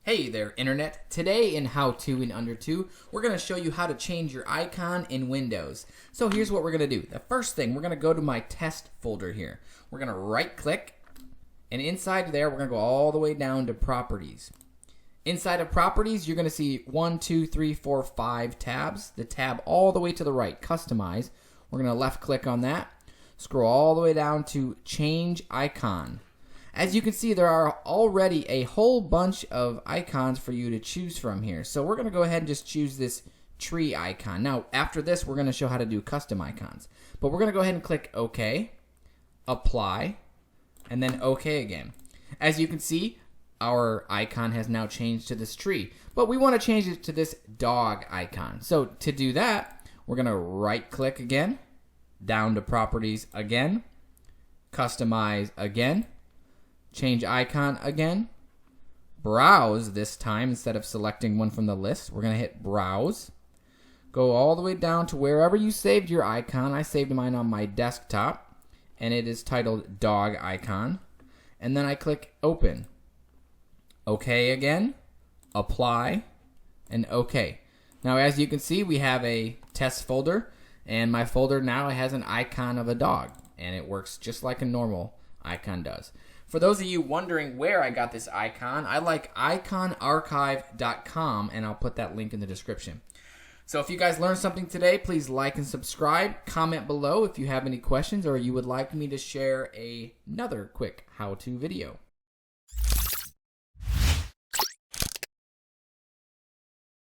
Hey there, Internet. Today in How To in Under 2, we're going to show you how to change your icon in Windows. So here's what we're going to do. The first thing, we're going to go to my test folder here. We're going to right click, and inside there, we're going to go all the way down to Properties. Inside of Properties, you're going to see 1, 2, 3, 4, 5 tabs. The tab all the way to the right, Customize. We're going to left click on that. Scroll all the way down to Change Icon. As you can see, there are already a whole bunch of icons for you to choose from here. So we're going to go ahead and just choose this tree icon. Now, after this, we're going to show how to do custom icons. But we're going to go ahead and click OK, Apply, and then OK again. As you can see, our icon has now changed to this tree. But we want to change it to this dog icon. So to do that, we're going to right-click again, down to Properties again, Customize again, Change icon again, browse this time instead of selecting one from the list. We're going to hit browse. Go all the way down to wherever you saved your icon. I saved mine on my desktop, and it is titled dog icon. And then I click open. OK again, apply, and OK. Now as you can see, we have a test folder, and my folder now has an icon of a dog, and it works just like a normal icon does. For those of you wondering where I got this icon, I like iconarchive.com, and I'll put that link in the description. So if you guys learned something today, please like and subscribe. Comment below if you have any questions or you would like me to share another quick how-to video.